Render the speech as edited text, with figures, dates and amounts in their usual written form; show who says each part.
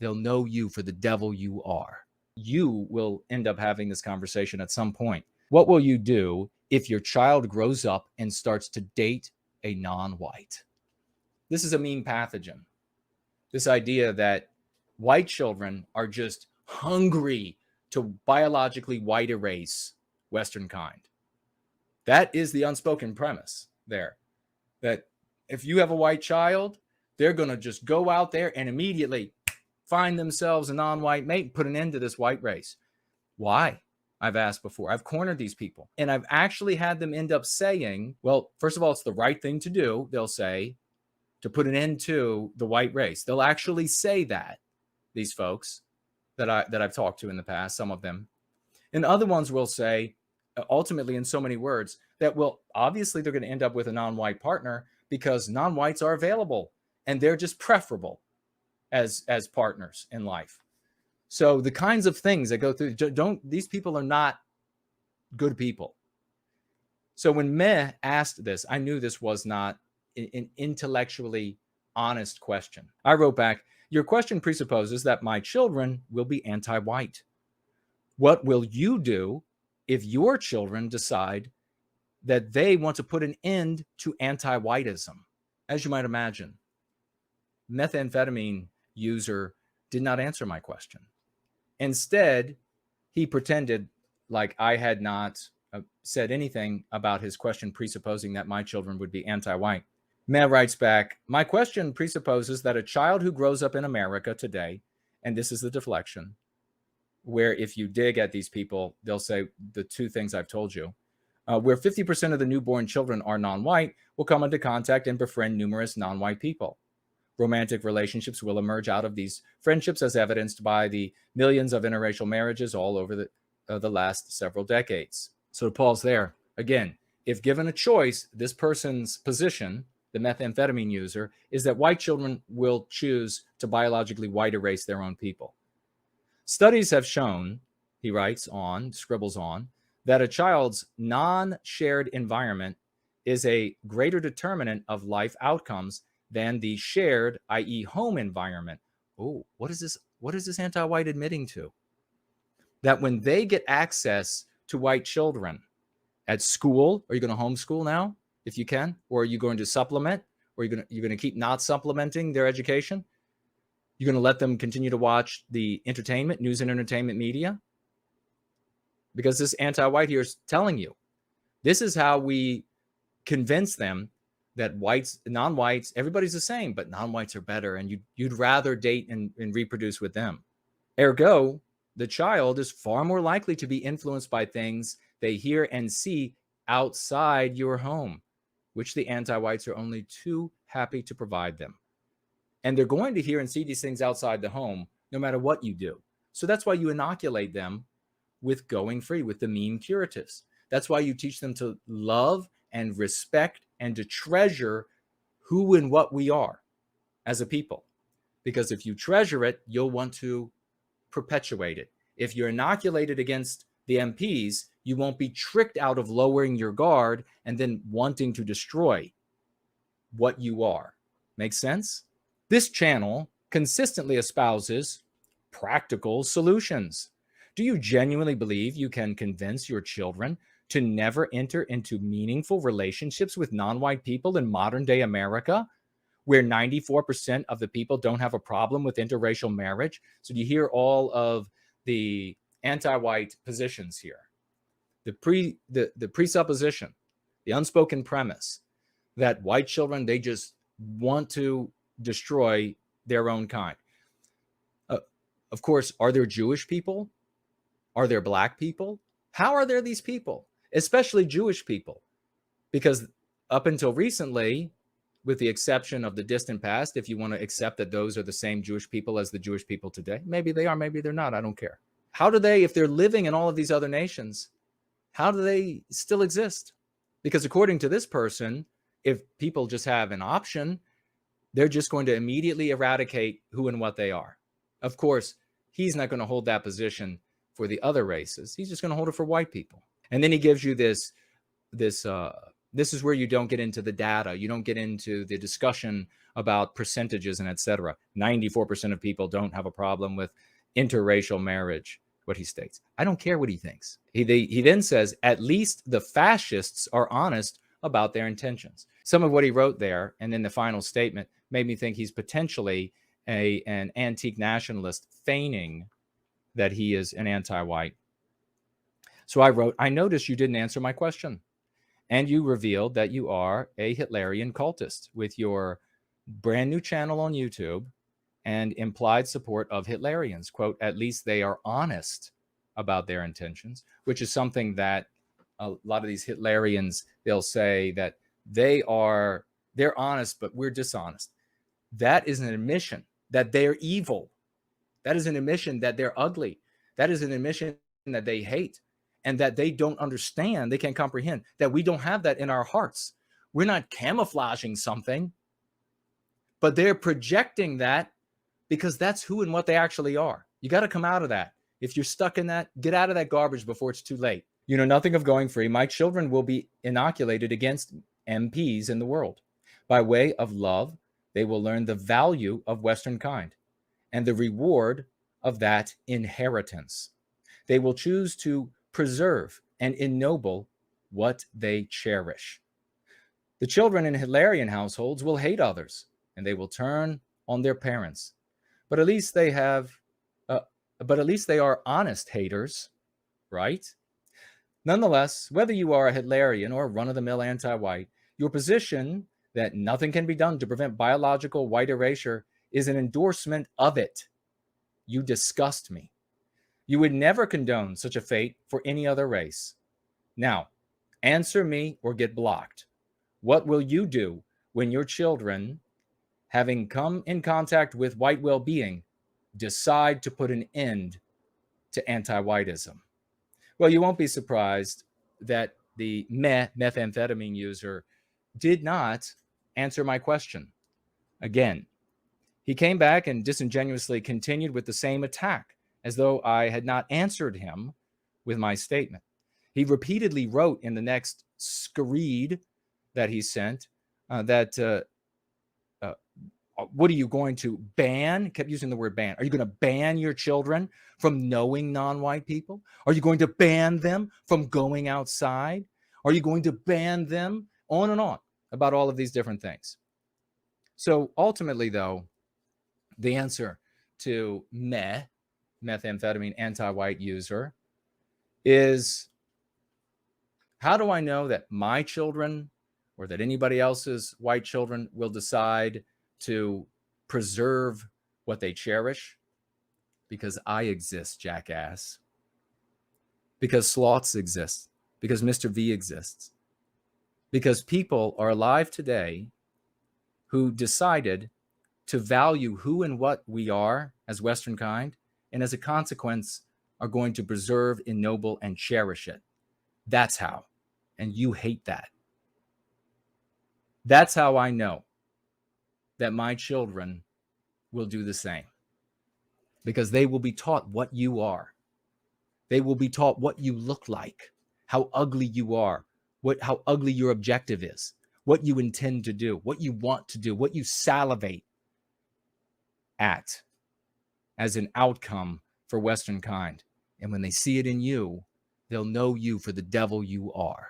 Speaker 1: They'll know you for the devil you are. You will end up having this conversation at some point. What will you do if your child grows up and starts to date a non-white? This is a mean pathogen. This idea that white children are just hungry to biologically white erase Western kind. That is the unspoken premise there. That if you have a white child, they're going to just go out there and immediately find themselves a non-white mate and put an end to this white race. Why? I've asked before. I've cornered these people. And I've actually had them end up saying, well, first of all, it's the right thing to do, they'll say, to put an end to the white race. They'll actually say that, these folks that I've talked to in the past, some of them. And other ones will say, ultimately in so many words, that, well, obviously they're going to end up with a non-white partner because non-whites are available and they're just preferable as partners in life. So the kinds of things that go through, these people are not good people. So when Meh asked this, I knew this was not an intellectually honest question. I wrote back, your question presupposes that my children will be anti-white. What will you do if your children decide that they want to put an end to anti-whiteism? As you might imagine, methamphetamine user did not answer my question. Instead, he pretended like I had not said anything about his question presupposing that my children would be anti-white. Meh writes back, my question presupposes that a child who grows up in America today, and this is the deflection, where if you dig at these people, they'll say the two things I've told you, where 50% of the newborn children are non-white, will come into contact and befriend numerous non-white people. Romantic relationships will emerge out of these friendships, as evidenced by the millions of interracial marriages all over the last several decades. So to pause there, again, if given a choice, this person's position, the methamphetamine user, is that white children will choose to biologically white erase their own people. Studies have shown, he scribbles on, that a child's non-shared environment is a greater determinant of life outcomes than the shared, i.e. home environment. Oh, what is this? What is this anti-white admitting to? That when they get access to white children at school, are you going to homeschool now, if you can? Or are you going to supplement? Or you're going to keep not supplementing their education? You're going to let them continue to watch the entertainment, news and entertainment media? Because this anti-white here is telling you, this is how we convince them that whites, non-whites, everybody's the same, but non-whites are better, and you'd rather date and reproduce with them. Ergo, the child is far more likely to be influenced by things they hear and see outside your home, which the anti-whites are only too happy to provide them. And they're going to hear and see these things outside the home, no matter what you do. So that's why you inoculate them with going free, with the meme curatives. That's why you teach them to love and respect and to treasure who and what we are as a people. Because if you treasure it, you'll want to perpetuate it. If you're inoculated against the MPs, you won't be tricked out of lowering your guard and then wanting to destroy what you are. Make sense? This channel consistently espouses practical solutions. Do you genuinely believe you can convince your children to never enter into meaningful relationships with non-white people in modern day America, where 94% of the people don't have a problem with interracial marriage? So you hear all of the anti-white positions here. The presupposition, the unspoken premise that white children, they just want to destroy their own kind. Of course, are there Jewish people? Are there black people? How are there these people? Especially Jewish people, because up until recently, with the exception of the distant past, if you want to accept that those are the same Jewish people as the Jewish people today, maybe they are, maybe they're not, I don't care. How do they, if they're living in all of these other nations, how do they still exist? Because according to this person, if people just have an option, they're just going to immediately eradicate who and what they are. Of course, he's not going to hold that position for the other races. He's just going to hold it for white people. And then he gives you this This is where you don't get into the data. You don't get into the discussion about percentages and et cetera. 94% of people don't have a problem with interracial marriage, what he states. I don't care what he thinks. He then says, at least the fascists are honest about their intentions. Some of what he wrote there, and then the final statement, made me think he's potentially an antique nationalist feigning that he is an anti-white. So I wrote, I noticed you didn't answer my question. And you revealed that you are a Hitlerian cultist with your brand new channel on YouTube and implied support of Hitlerians. Quote, at least they are honest about their intentions, which is something that a lot of these Hitlerians, they'll say that they're honest, but we're dishonest. That is an admission that they're evil. That is an admission that they're ugly. That is an admission that they hate and that they don't understand, they can't comprehend, that we don't have that in our hearts. We're not camouflaging something, but they're projecting that because that's who and what they actually are. You got to come out of that. If you're stuck in that, get out of that garbage before it's too late. You know nothing of going free. My children will be inoculated against MPs in the world. By way of love, they will learn the value of Western kind and the reward of that inheritance. They will choose to preserve and ennoble what they cherish. The children in Hitlerian households will hate others, and they will turn on their parents. But at least they are honest haters, right? Nonetheless, whether you are a Hitlerian or run-of-the-mill anti-white, your position that nothing can be done to prevent biological white erasure is an endorsement of it. You disgust me. You would never condone such a fate for any other race. Now, answer me or get blocked. What will you do when your children, having come in contact with white well-being, decide to put an end to anti-whiteism? Well, you won't be surprised that the methamphetamine user did not answer my question. Again, he came back and disingenuously continued with the same attack, as though I had not answered him with my statement. He repeatedly wrote in the next screed that he sent what are you going to ban? Kept using the word ban. Are you going to ban your children from knowing non-white people? Are you going to ban them from going outside? Are you going to ban them? On and on about all of these different things. So ultimately, though, the answer to methamphetamine anti-white user is, how do I know that my children or that anybody else's white children will decide to preserve what they cherish? Because I exist, jackass. Because sloths exist. Because Mr. V exists. Because people are alive today who decided to value who and what we are as Western kind, and as a consequence are going to preserve, ennoble, and cherish it. That's how. And you hate that. That's how I know that my children will do the same. Because they will be taught what you are. They will be taught what you look like, how ugly you are, how ugly your objective is, what you intend to do, what you want to do, what you salivate at as an outcome for Western kind. And when they see it in you, they'll know you for the devil you are.